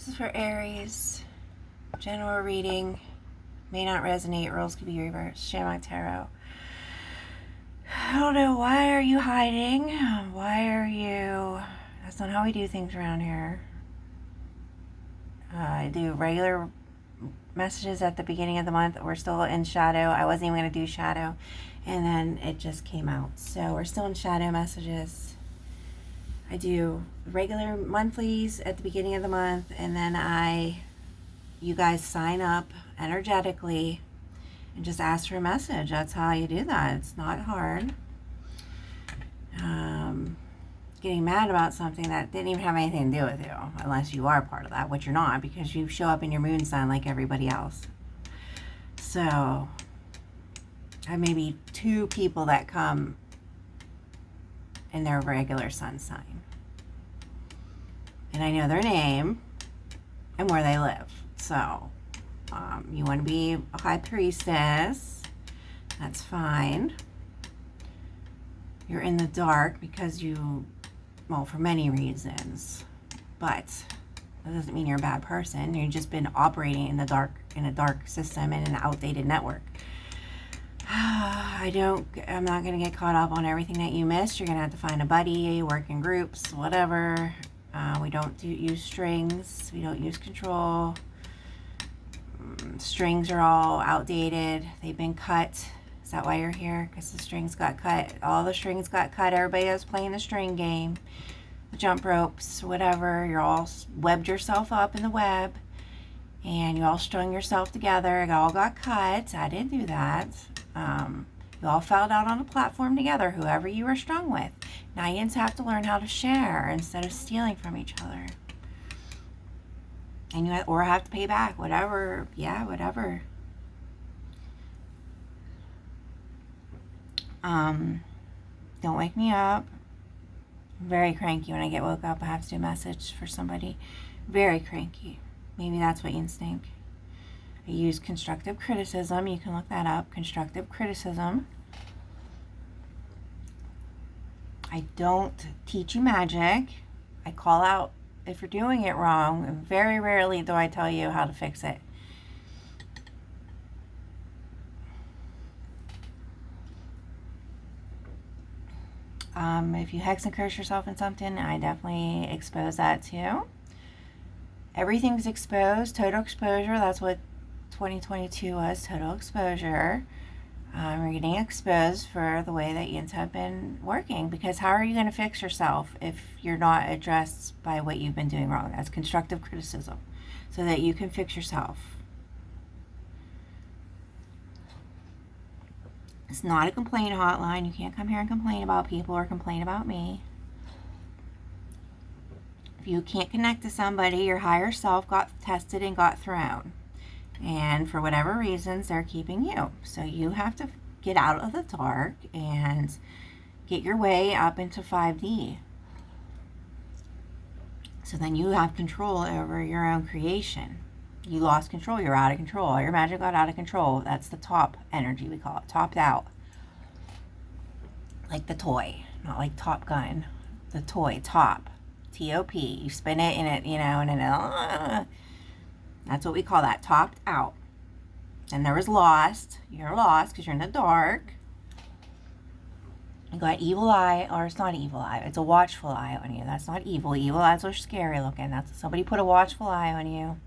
This is for Aries. General reading. May not resonate. Roles could be reversed. Shamrock Tarot. I don't know. Why are you hiding? Why are you... That's not how we do things around here. I do regular messages at the beginning of the month. We're still in shadow. I wasn't even going to do shadow. And then it just came out. So we're still in shadow messages. I do regular monthlies at the beginning of the month, and then you guys sign up energetically and just ask for a message. That's how you do that. It's not hard. Getting mad about something that didn't even have anything to do with you, unless you are part of that, which you're not, because you show up in your moon sign like everybody else. So I may be 2 people that come in their regular sun sign, and I know their name and where they live. So you want to be a high priestess, that's fine. You're in the dark because well, for many reasons, but that doesn't mean you're a bad person. You've just been operating in the dark, in a dark system and an outdated network. I'm not going to get caught up on everything that you missed. You're going to have to find a buddy, work in groups, whatever. We don't use strings. We don't use control. Strings are all outdated. They've been cut. Is that why you're here? Because the strings got cut. All the strings got cut. Everybody was playing the string game. The jump ropes, whatever. You're all webbed yourself up in the web. And you all strung yourself together. It all got cut. I didn't do that. You all fell out on a platform together, whoever you were strung with. Now you just have to learn how to share instead of stealing from each other. And or have to pay back, whatever. Yeah, whatever. Don't wake me up. I'm very cranky when I get woke up. I have to do a message for somebody. Very cranky. Maybe that's what you think. I use constructive criticism. You can look that up. Constructive criticism. I don't teach you magic. I call out if you're doing it wrong. And very rarely do I tell you how to fix it. If you hex and curse yourself in something, I definitely expose that too. Everything's exposed, total exposure. That's what 2022 was, total exposure. You're getting exposed for the way that you have been working, because how are you going to fix yourself if you're not addressed by what you've been doing wrong? That's constructive criticism, so that you can fix yourself. It's not a complaint hotline. You can't come here and complain about people or complain about me. If you can't connect to somebody, your higher self got tested and got thrown. And for whatever reasons, they're keeping you. So you have to get out of the dark and get your way up into 5D. So then you have control over your own creation. You lost control. You're out of control. Your magic got out of control. That's the top energy, we call it. Topped out. Like the toy. Not like Top Gun. The toy. Top. T-O-P. You spin it and it, and then that's what we call that. Topped out. And there was lost. You're lost because you're in the dark. You got evil eye, or it's not evil eye. It's a watchful eye on you. That's not evil. Evil eyes are scary looking. That's somebody put a watchful eye on you.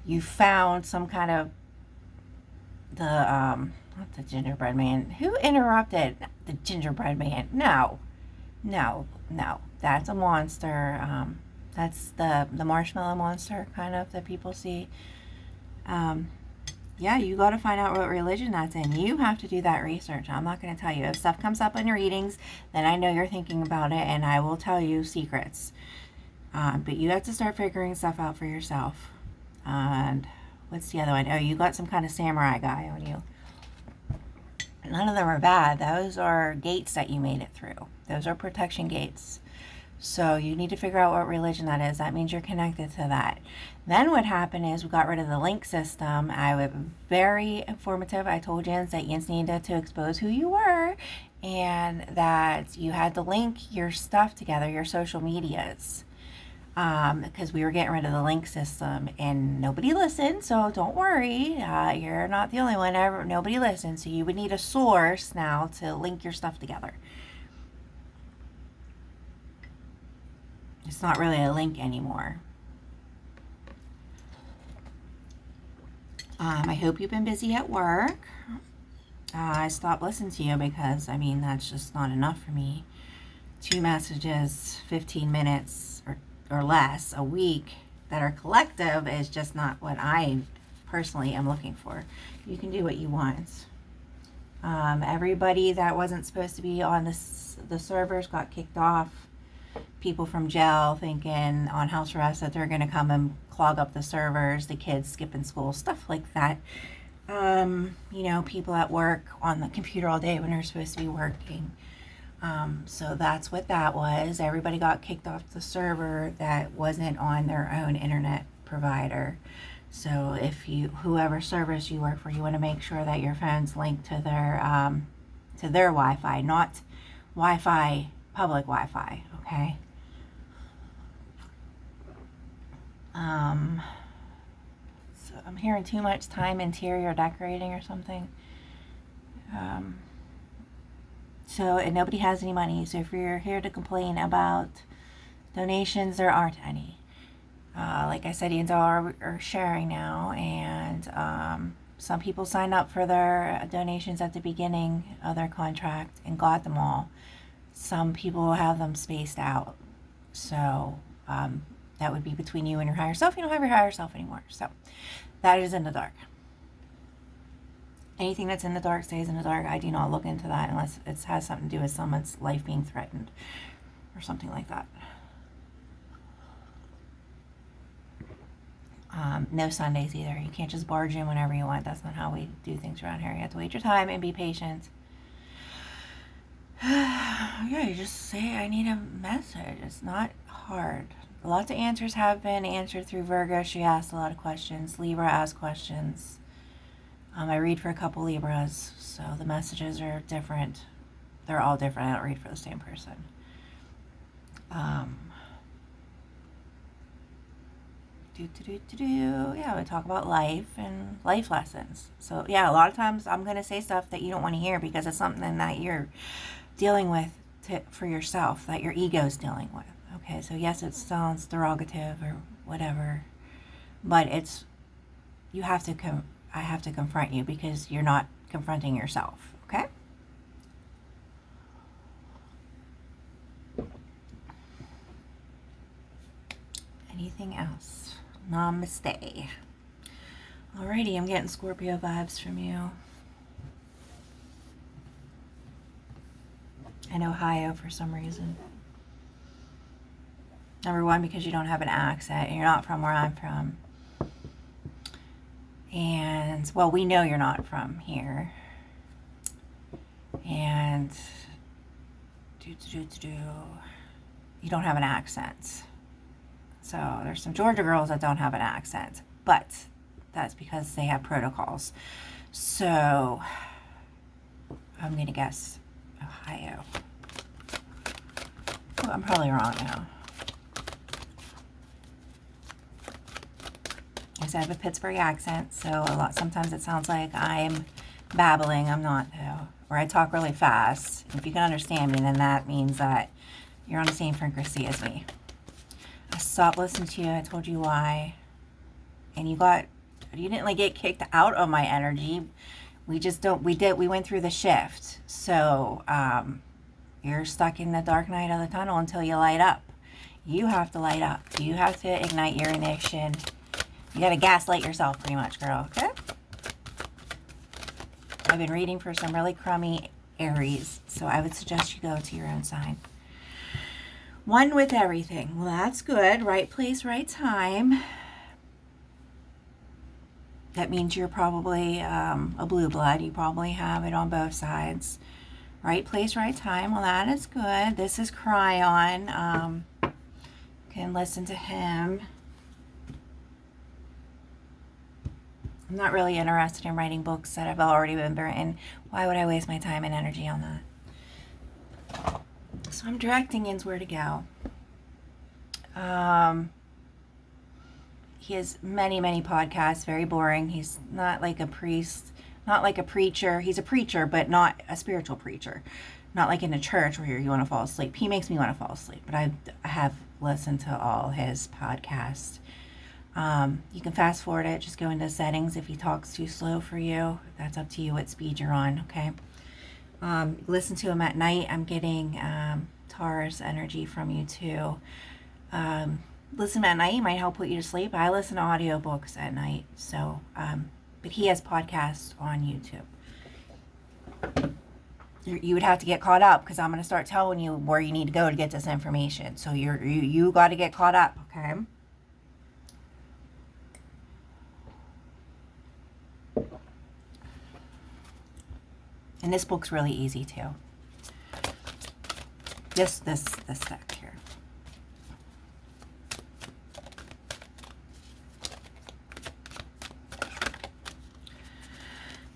You found some kind of not the gingerbread man. Who interrupted the gingerbread man? No. That's a monster. That's the marshmallow monster, kind of, that people see. Yeah, you got to find out what religion that's in. You have to do that research. I'm not going to tell you. If stuff comes up in your readings, then I know you're thinking about it, and I will tell you secrets. But you have to start figuring stuff out for yourself. And what's the other one? Oh, you got some kind of samurai guy on you. None of them are bad. Those are gates that you made it through. Those are protection gates. So you need to figure out what religion that is. That means you're connected to that. Then what happened is we got rid of the link system. I was very informative. I told Jens that Jens needed to expose who you were, and that you had to link your stuff together, your social medias. because we were getting rid of the link system and nobody listened. So don't worry, you're not the only one. Nobody listened. So you would need a source now to link your stuff together. It's not really a link anymore. I hope you've been busy at work. I stopped listening to you because, I mean, that's just not enough for me. 2 messages, 15 minutes or less a week that are collective is just not what I personally am looking for. You can do what you want. Everybody that wasn't supposed to be on the servers got kicked off. People from jail thinking on house arrest that they're going to come and clog up the servers, the kids skipping school, stuff like that. You know, people at work on the computer all day when they're supposed to be working. So that's what that was. Everybody got kicked off the server that wasn't on their own internet provider. So if whoever service you work for, you want to make sure that your phone's linked to their Wi-Fi, not Wi-Fi, public Wi-Fi, okay? So I'm hearing too much time interior decorating or something. And nobody has any money. So if you're here to complain about donations, there aren't any. Like I said, Angel are sharing now, and some people signed up for their donations at the beginning of their contract and got them all. Some people have them spaced out. So that would be between you and your higher self. You don't have your higher self anymore. So that is in the dark. Anything that's in the dark stays in the dark. I do not look into that unless it has something to do with someone's life being threatened or something like that. No Sundays either. You can't just barge in whenever you want. That's not how we do things around here. You have to wait your time and be patient. Yeah, you just say, I need a message. It's not hard. Lots of answers have been answered through Virgo. She asked a lot of questions. Libra asked questions. I read for a couple Libras, so the messages are different. They're all different. I don't read for the same person. Yeah, we talk about life and life lessons. So yeah, a lot of times I'm going to say stuff that you don't want to hear because it's something that you're dealing with for yourself, that your ego's dealing with. Okay, so yes, it sounds derogative or whatever, but it's, you have to I have to confront you because you're not confronting yourself, okay? Anything else? Namaste. Alrighty, I'm getting Scorpio vibes from you. And Ohio for some reason. Number one, because you don't have an accent and you're not from where I'm from. And, well, we know you're not from here. And, you don't have an accent. So, there's some Georgia girls that don't have an accent. But, that's because they have protocols. So, I'm going to guess Ohio. Oh, I'm probably wrong now. I have a Pittsburgh accent, so sometimes it sounds like I'm babbling. I'm not, though. Or I talk really fast. If you can understand me, then that means that you're on the same frequency as me. I stopped listening to you. I told you why. And you didn't like get kicked out of my energy. We went through the shift. So, you're stuck in the dark night of the tunnel until you light up. You have to light up. You have to ignite your ignition. You gotta gaslight yourself pretty much, girl, okay? I've been reading for some really crummy Aries, so I would suggest you go to your own sign. One with everything. Well, that's good. Right place, right time. That means you're probably a blue blood. You probably have it on both sides. Right place, right time. Well, that is good. This is Cryon. Can listen to him. I'm not really interested in writing books that have already been written. Why would I waste my time and energy on that? So I'm directing Yin's where to go. He has many, many podcasts, very boring. He's not like a priest, not like a preacher. He's a preacher, but not a spiritual preacher. Not like in a church where you want to fall asleep. He makes me want to fall asleep, but I have listened to all his podcasts. You can fast forward it, just go into settings if he talks too slow for you. That's up to you what speed you're on, okay? Listen to him at night. I'm getting Taurus energy from you too. Listen at night might help put you to sleep. I listen to audiobooks at night, so but he has podcasts on YouTube. You would have to get caught up because I'm going to start telling you where you need to go to get this information. So you got to get caught up, okay? And this book's really easy too. This deck here.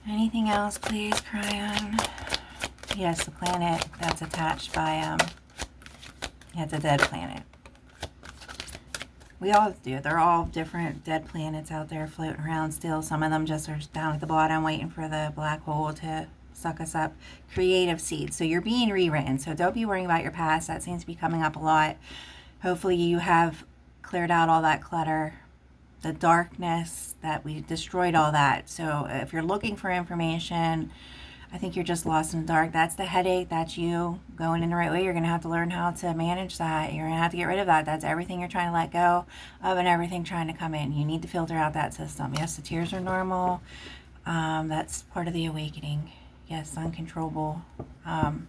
Anything else, please, Cryon? Yes, the planet that's attached by, yeah, it's a dead planet. We all do. They're all different dead planets out there floating around still. Some of them just are down at the bottom waiting for the black hole to suck us up. Creative seeds. So you're being rewritten. So don't be worrying about your past. That seems to be coming up a lot. Hopefully you have cleared out all that clutter, the darkness, that we destroyed all that. So if you're looking for information, I think you're just lost in the dark. That's the headache. That's you going in the right way. You're going to have to learn how to manage that. You're going to have to get rid of that. That's everything you're trying to let go of and everything trying to come in. You need to filter out that system. Yes, the tears are normal. That's part of the awakening. Yes, uncontrollable. You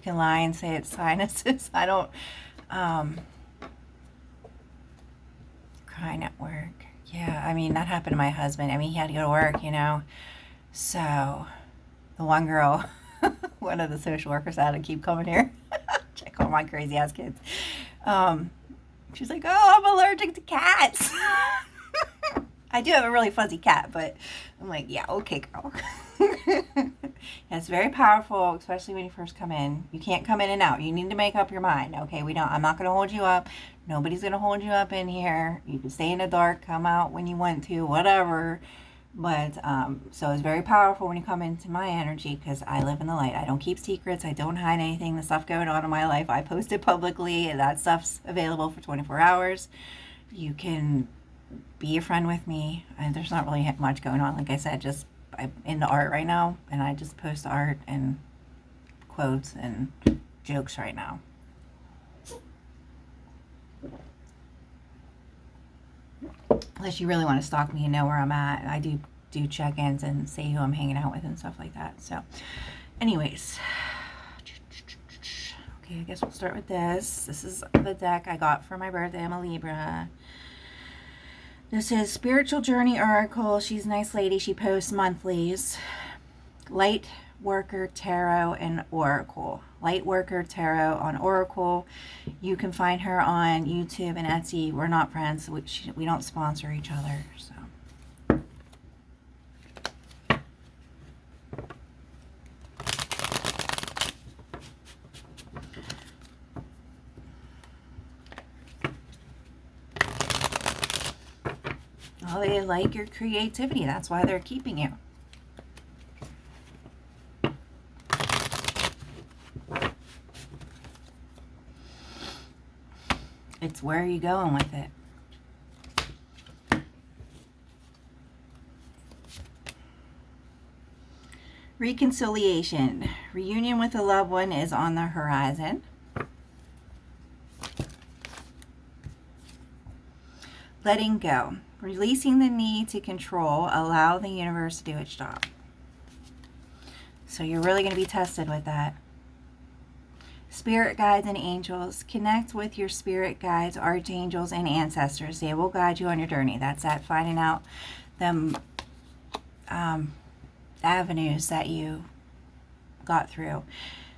can lie and say it's sinuses. I don't... crying at work. Yeah, I mean, that happened to my husband. I mean, he had to go to work, you know. So, the one girl, one of the social workers had to keep coming here, check on my crazy ass kids. She's like, oh, I'm allergic to cats. I do have a really fuzzy cat, but I'm like, yeah, okay, girl. It's very powerful, especially when you first come in. You can't come in and out. You need to make up your mind. Okay, I'm not going to hold you up. Nobody's going to hold you up in here. You can stay in the dark, come out when you want to, whatever. But, so it's very powerful when you come into my energy because I live in the light. I don't keep secrets. I don't hide anything. The stuff going on in my life, I post it publicly. And that stuff's available for 24 hours. You can be a friend with me. And there's not really much going on. Like I said, I'm into art right now. And I just post art and quotes and jokes right now. Unless you really want to stalk me and know where I'm at. I do check-ins and say who I'm hanging out with and stuff like that. So, anyways. Okay, I guess we'll start with this. This is the deck I got for my birthday. I'm a Libra. This is Spiritual Journey Oracle. She's a nice lady. She posts monthlies. Light Worker Tarot and Oracle. Light Worker Tarot on Oracle. You can find her on YouTube and Etsy. We're not friends. We don't sponsor each other. So. Oh, they like your creativity. That's why they're keeping you. It's where are you going with it? Reconciliation. Reunion with a loved one is on the horizon. Letting go. Releasing the need to control. Allow the universe to do its job. So you're really going to be tested with that. Spirit guides and angels. Connect with your spirit guides, archangels, and ancestors. They will guide you on your journey. That's at finding out them avenues that you got through.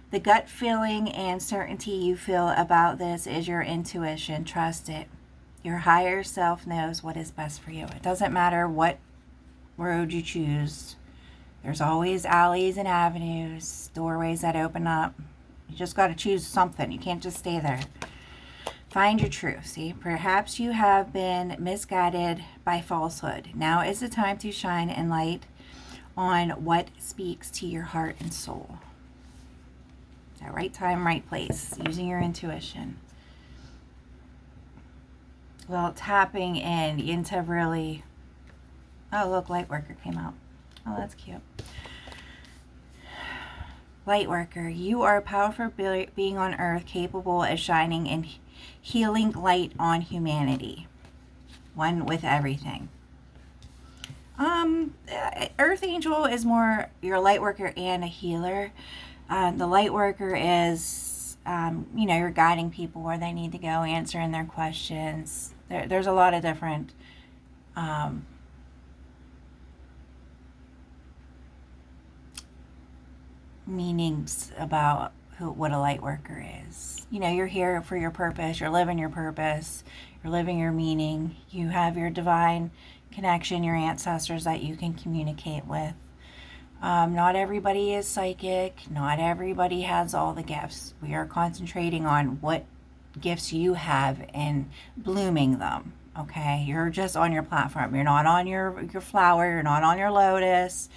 The gut feeling and certainty you feel about this is your intuition. Trust it. Your higher self knows what is best for you. It doesn't matter what road you choose. There's always alleys and avenues, doorways that open up. You just got to choose something. You can't just stay there. Find your truth. See, perhaps you have been misguided by falsehood. Now is the time to shine and light on what speaks to your heart and soul. At right time, right place, using your intuition. Well, tapping into really... Oh, look, Lightworker came out. Oh, that's cute. Lightworker, you are a powerful being on earth, capable of shining and healing light on humanity. One with everything. Earth Angel is more your Lightworker and a healer. The Lightworker is, you're guiding people where they need to go, answering their questions. There's a lot of different meanings about what a light worker is. You're here for your purpose. You're living your purpose. You're living your meaning. You have your divine connection, your ancestors that you can communicate with. Not everybody is psychic. Not everybody has all the gifts. We are concentrating on what gifts you have and blooming them. Okay? You're just on your platform. You're not on your flower. You're not on your lotus.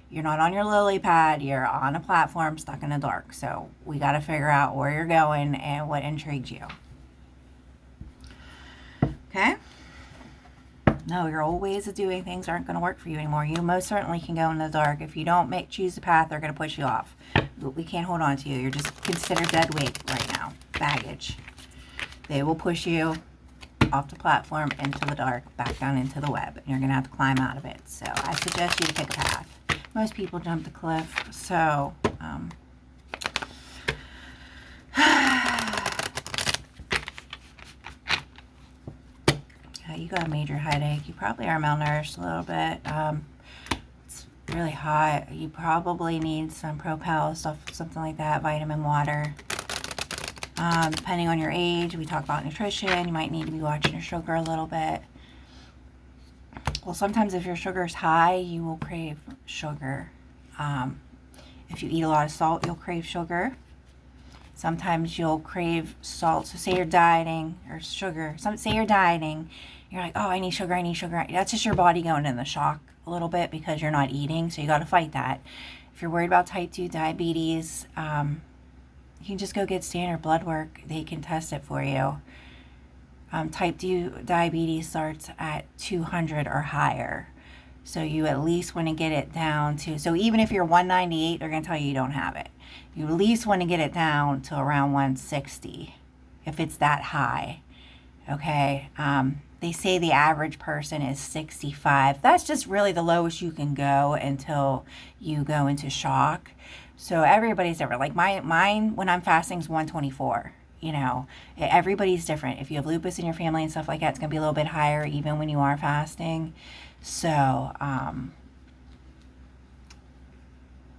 You're not on your lily pad. You're on a platform stuck in the dark. So we got to figure out where you're going and what intrigues you. Okay? No, your old ways of doing things aren't going to work for you anymore. You most certainly can go in the dark. If you don't choose the path, they're going to push you off. We can't hold on to you. You're just considered dead weight right now. Baggage. They will push you off the platform into the dark, back down into the web. And you're going to have to climb out of it. So I suggest you to pick a path. Most people jump the cliff, so you got a major headache. You probably are malnourished a little bit. It's really hot. You probably need some Propel stuff, something like that, vitamin water. Depending on your age, we talk about nutrition. You might need to be watching your sugar a little bit. Well, sometimes if your sugar is high, you will crave sugar. If you eat a lot of salt, you'll crave sugar. Sometimes you'll crave salt. So say you're dieting, or sugar. Say you're dieting. You're like, oh, I need sugar, I need sugar. That's just your body going into shock a little bit because you're not eating. So you got to fight that. If you're worried about type 2 diabetes, you can just go get standard blood work. They can test it for you. Type 2 diabetes starts at 200 or higher. So you at least want to get it down to, so even if you're 198, they're going to tell you don't have it. You at least want to get it down to around 160 if it's that high. Okay. They say the average person is 65. That's just really the lowest you can go until you go into shock. So everybody's different. Like mine when I'm fasting is 124. Everybody's different. If you have lupus in your family and stuff like that, it's going to be a little bit higher even when you are fasting. So, I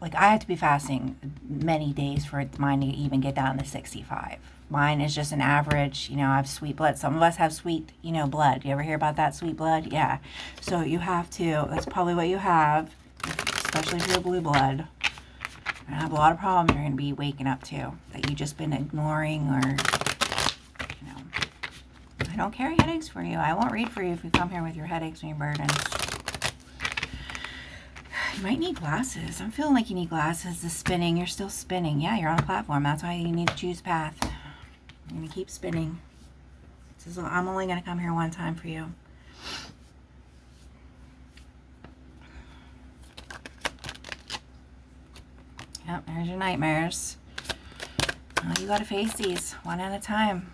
have to be fasting many days for mine to even get down to 65. Mine is just an average, I have sweet blood. Some of us have sweet, blood. You ever hear about that sweet blood? Yeah. So you have to, that's probably what you have, especially if you're blue blood. I have a lot of problems you're going to be waking up to that you've just been ignoring or, I don't carry headaches for you. I won't read for you if you come here with your headaches and your burdens. You might need glasses. I'm feeling like you need glasses. The spinning, you're still spinning. Yeah, you're on a platform. That's why you need to choose path. You're going to keep spinning. So I'm only going to come here one time for you. Yep, there's your nightmares. Well, you got to face these one at a time.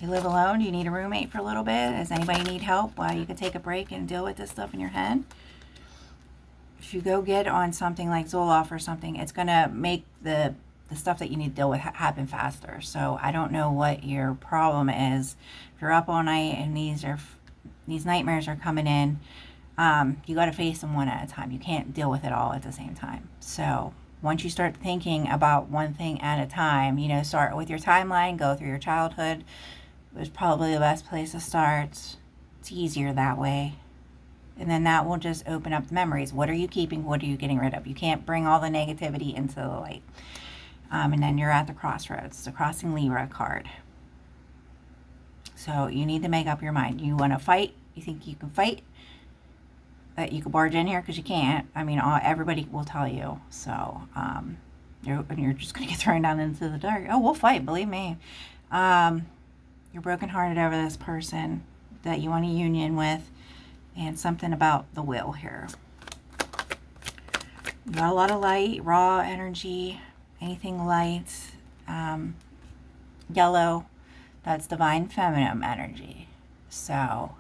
You live alone? Do you need a roommate for a little bit? Does anybody need help while you can take a break and deal with this stuff in your head? If you go get on something like Zoloft or something, it's going to make the stuff that you need to deal with happen faster. So I don't know what your problem is. If you're up all night and these nightmares are coming in, you got to face them one at a time. You can't deal with it all at the same time. So once you start thinking about one thing at a time, start with your timeline, go through your childhood. It was probably the best place to start. It's easier that way. And then that will just open up the memories. What are you keeping? What are you getting rid of? You can't bring all the negativity into the light. And then you're at the crossroads. The Crossing Libra card. So you need to make up your mind. You want to fight? You think you can fight? That you can barge in here? Because you can't. I mean, everybody will tell you. So you're just going to get thrown down into the dark. Oh, we'll fight. Believe me. You're brokenhearted over this person that you want a union with. And something about the will here. You got a lot of light, raw energy, anything light, yellow, that's divine feminine energy. So,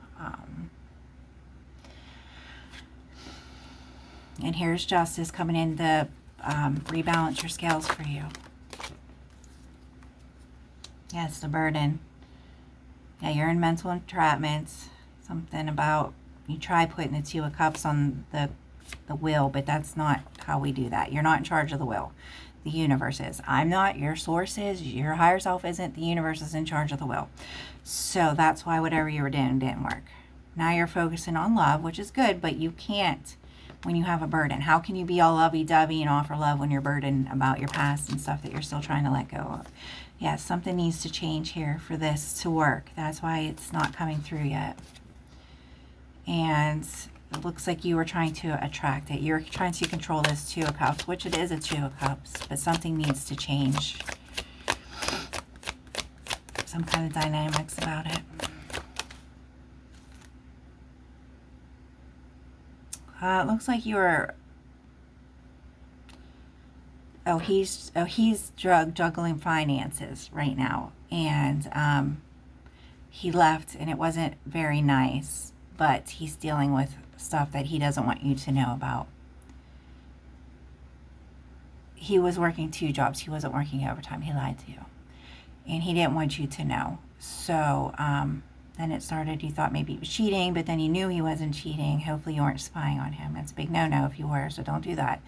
and here's justice coming in to rebalance your scales for you. Yeah, it's the burden. Yeah, you're in mental entrapment. Something about, you try putting the Two of Cups on the will, but that's not how we do that. You're not in charge of the will. The universe is. I'm not. Your source is. Your higher self isn't. The universe is in charge of the will. So that's why whatever you were doing didn't work. Now you're focusing on love, which is good, but you can't when you have a burden. How can you be all lovey-dovey and offer love when you're burdened about your past and stuff that you're still trying to let go of? Yeah, something needs to change here for this to work. That's why it's not coming through yet. And it looks like you were trying to attract it. You're trying to control this Two of Cups, which it is a Two of Cups, but something needs to change. Some kind of dynamics about it. It looks like you were... he's juggling finances right now. And he left, and it wasn't very nice. But he's dealing with stuff that he doesn't want you to know about. He was working 2 jobs. He wasn't working overtime. He lied to you. And he didn't want you to know. So then it started, you thought maybe he was cheating, but then you knew he wasn't cheating. Hopefully you weren't spying on him. It's a big no-no if you were, so don't do that.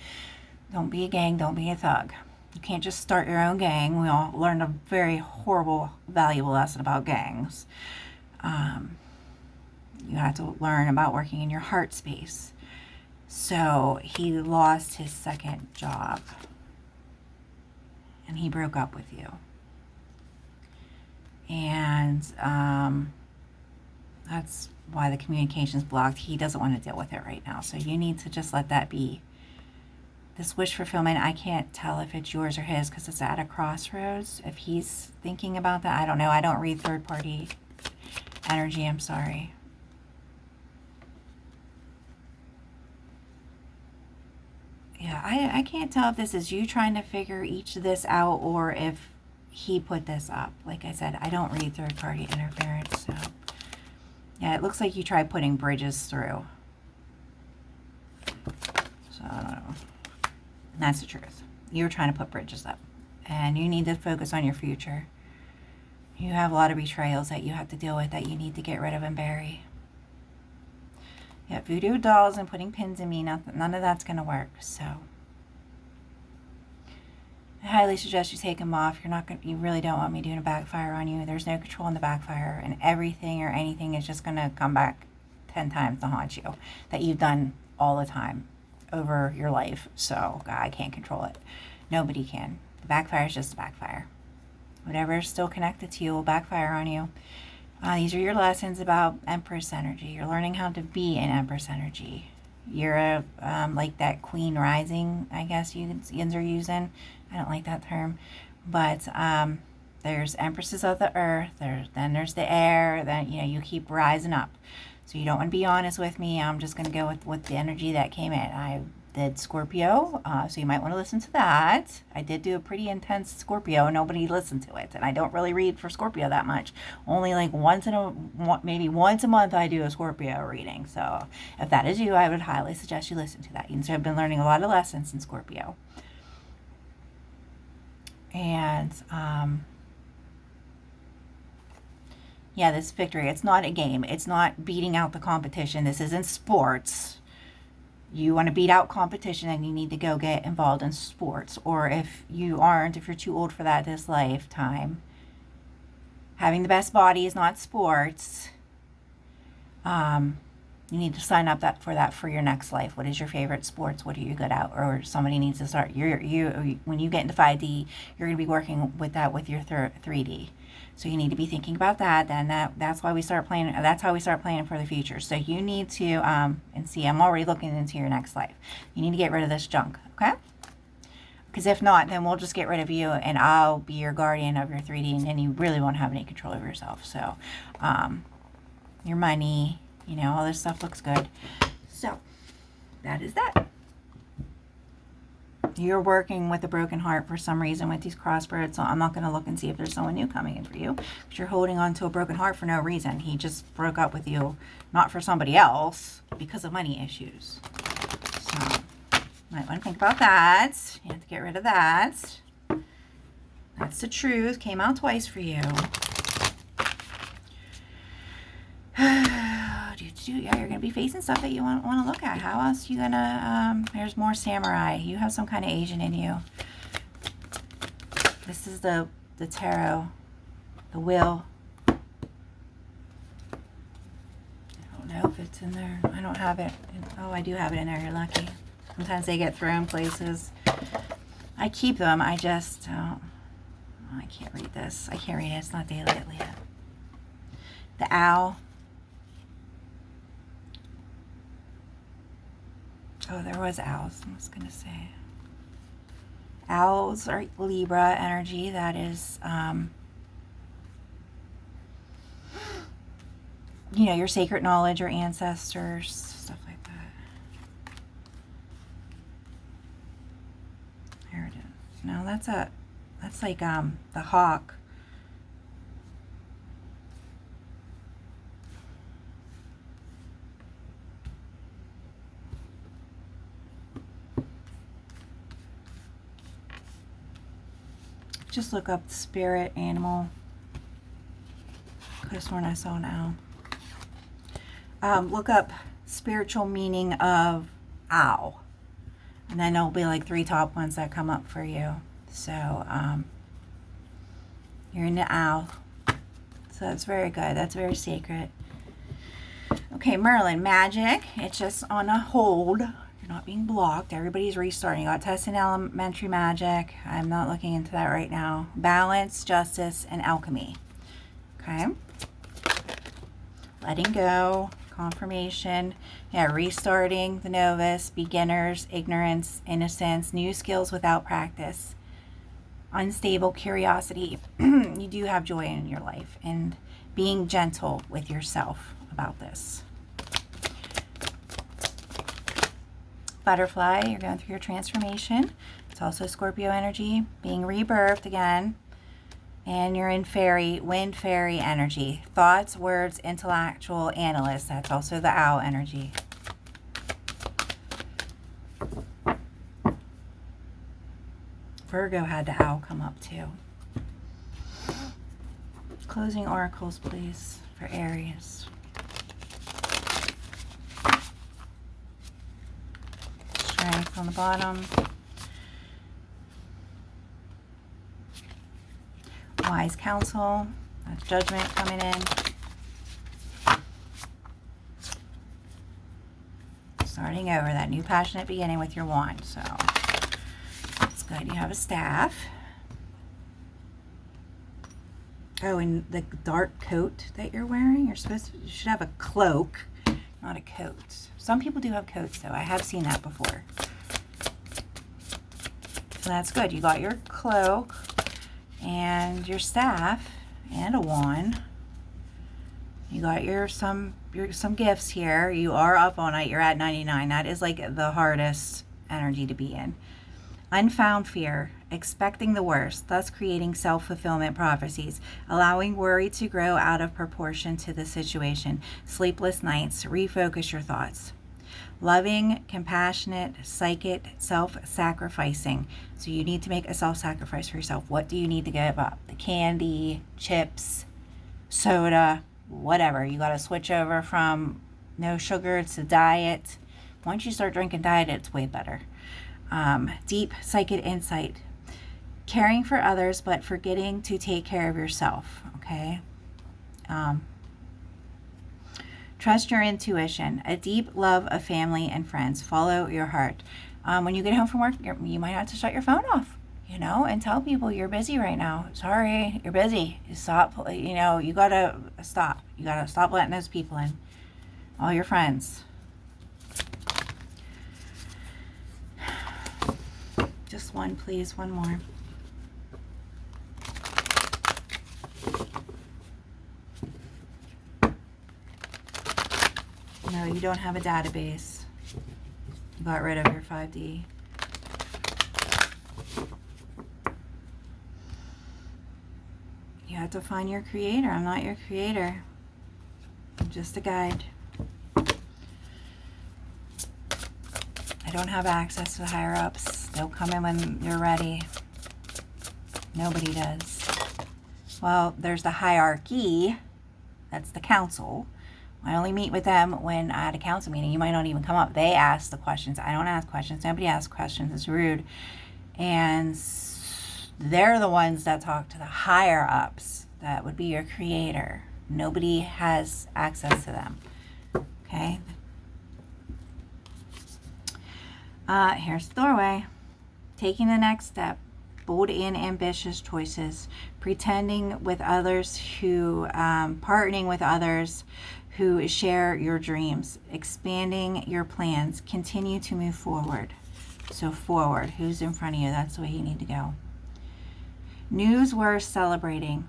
Don't be a gang. Don't be a thug. You can't just start your own gang. We all learned a very horrible, valuable lesson about gangs. You have to learn about working in your heart space. So he lost his second job. And he broke up with you. And that's why the communication's blocked. He doesn't want to deal with it right now. So you need to just let that be. This wish fulfillment, I can't tell if it's yours or his because it's at a crossroads. If he's thinking about that, I don't know. I don't read third-party energy. I'm sorry. Yeah, I can't tell if this is you trying to figure each of this out or if he put this up. Like I said, I don't read third-party interference. So, yeah, it looks like you tried putting bridges through. So, I don't know. And that's the truth. You were trying to put bridges up. And you need to focus on your future. You have a lot of betrayals that you have to deal with that you need to get rid of and bury. Yeah, voodoo dolls and putting pins in me, none of that's going to work. So I highly suggest you take them off. You really don't want me doing a backfire on you. There's no control in the backfire, and everything or anything is just going to come back 10 times to haunt you that you've done all the time over your life. So God, I can't control it. Nobody can. The backfire is just a backfire. Whatever is still connected to you will backfire on you. These are your lessons about Empress energy. You're learning how to be in Empress energy. You're like that Queen Rising, I guess yins are using. I don't like that term. But there's Empresses of the Earth. Then there's the air. Then, you keep rising up. So you don't want to be honest with me. I'm just going to go with the energy that came in. I did Scorpio, so you might want to listen to that. I did do a pretty intense Scorpio. Nobody listened to it, and I don't really read for Scorpio that much. Only like maybe once a month I do a Scorpio reading. So if that is you, I would highly suggest you listen to that. So I've been learning a lot of lessons in Scorpio. And yeah, this victory, it's not a game. It's not beating out the competition. This isn't sports. You want to beat out competition, and you need to go get involved in sports. Or if you're too old for that this lifetime, having the best body is not sports. You need to sign up for that for your next life. What is your favorite sports? What are you good at? Or somebody needs to start. When you get into 5D, you're going to be working with that with your 3D. So you need to be thinking about that. Then that's why we start planning. That's how we start planning for the future. So you need to and see. I'm already looking into your next life. You need to get rid of this junk. Okay? Because if not, then we'll just get rid of you, and I'll be your guardian of your 3D, and then you really won't have any control over yourself. So, your money. All this stuff looks good. So, that is that. You're working with a broken heart for some reason with these crossbirds, so I'm not going to look and see if there's someone new coming in for you. Because you're holding on to a broken heart for no reason. He just broke up with you, not for somebody else, because of money issues. So, might want to think about that. You have to get rid of that. That's the truth. Came out twice for you. Yeah, you're going to be facing stuff that you want to look at. How else are you going to, there's more samurai. You have some kind of Asian in you. This is the tarot, the will. I don't know if it's in there. I don't have it. Oh, I do have it in there. You're lucky. Sometimes they get thrown places. I keep them. I just, I can't read this. I can't read it. It's not daily yet. The owl. Oh, there was owls, I was going to say. Owls are Libra energy. That is, your sacred knowledge, your ancestors, stuff like that. There it is. No, that's like the hawk. Just look up spirit animal. Could have sworn I saw an owl. Look up spiritual meaning of owl. And then there'll be like 3 top ones that come up for you. So you're in the owl. So that's very good. That's very sacred. Okay, Merlin, magic. It's just on a hold. Not being blocked. Everybody's restarting. You got test and elementary magic. I'm not looking into that right now. Balance, justice, and alchemy. Okay. Letting go. Confirmation. Yeah, restarting, the novice, beginners, ignorance, innocence, new skills without practice. Unstable curiosity. You do have joy in your life, and being gentle with yourself about this. Butterfly, you're going through your transformation. It's also Scorpio energy, being rebirthed again. And you're in fairy, wind fairy energy. Thoughts, words, intellectual analyst. That's also the owl energy. Virgo had the owl come up too. Closing oracles, please, for Aries. Strength on the bottom. Wise counsel. That's judgment coming in. Starting over, that new passionate beginning with your wand. So that's good. You have a staff. Oh, and the dark coat that you're wearing, you should have a cloak, not a coat. Some people do have coats though. I have seen that before. So that's good. You got your cloak and your staff and a wand. You got some gifts here. You are up all night. You're at 99. That is like the hardest energy to be in. Unfound fear, expecting the worst, thus creating self-fulfillment prophecies, allowing worry to grow out of proportion to the situation. Sleepless nights, refocus your thoughts. Loving, compassionate, psychic, self-sacrificing. So you need to make a self-sacrifice for yourself. What do you need to give up? The candy, chips, soda, whatever. You got to switch over from no sugar to diet. Once you start drinking diet, it's way better. Deep psychic insight. Caring for others, but forgetting to take care of yourself. Okay. Trust your intuition. A deep love of family and friends. Follow your heart. When you get home from work, you might have to shut your phone off, you know, and tell people you're busy right now. Sorry, you're busy. Stop, you know, you gotta stop. You gotta stop letting those people in. All your friends. Just one, please. One more. No, you don't have a database. You got rid of your 5D. You have to find your creator. I'm not your creator. I'm just a guide. I don't have access to the higher ups. They'll come in when you're ready. Nobody does. Well, there's the hierarchy. That's the council. I only meet with them when I had a council meeting. You might not even come up. They ask the questions. I don't ask questions. Nobody asks questions. It's rude. And they're the ones that talk to the higher ups. That would be your creator. Nobody has access to them. Okay? Here's the doorway. Taking the next step. Bold and ambitious choices. Pretending with others who, partnering with others who share your dreams. Expanding your plans. Continue to move forward. So forward. Who's in front of you? That's the way you need to go. News worth celebrating.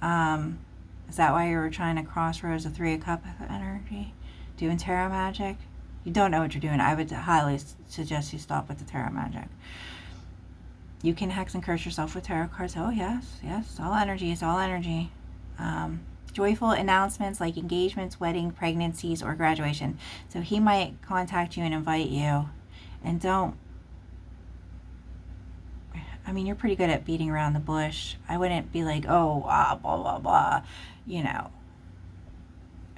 Is that why you were trying to crossroads the 3 of Cups energy? Doing tarot magic? You don't know what you're doing. I would highly suggest you stop with the tarot magic. You can hex and curse yourself with tarot cards. Oh, yes. Yes. All energy. It's all energy. Joyful announcements like engagements, wedding, pregnancies, or graduation. So he might contact you and invite you. And don't... I mean, you're pretty good at beating around the bush. I wouldn't be like, oh, blah, blah, blah, you know.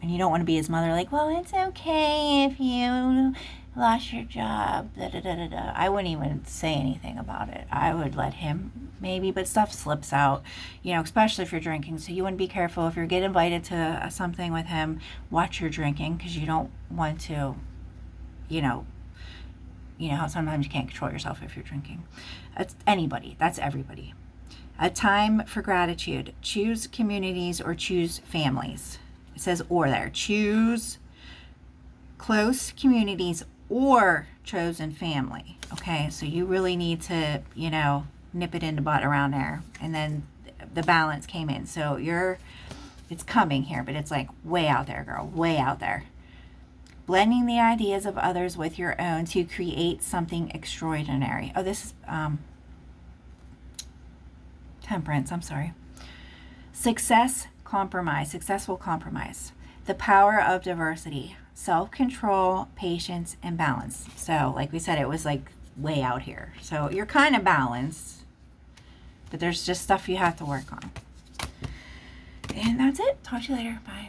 And you don't want to be his mother, like, well, it's okay if you lost your job, da da da da da. I wouldn't even say anything about it. I would let him, maybe, but stuff slips out, you know, especially if you're drinking. So you want to be careful. If you get invited to something with him, watch your drinking, because you don't want to, you know how sometimes you can't control yourself if you're drinking. That's anybody. That's everybody. A time for gratitude. Choose communities or choose families. It says or there. Choose close communities or chosen family. Okay, so you really need to, you know, nip it in the butt around there. And then the balance came in. So it's coming here, but it's like way out there, girl. Way out there. Blending the ideas of others with your own to create something extraordinary. Oh, this is Temperance. I'm sorry. Successful compromise. The power of diversity. Self-control, patience, and balance. So, like we said, it was like way out here. So you're kind of balanced, but there's just stuff you have to work on. And that's it. Talk to you later. Bye.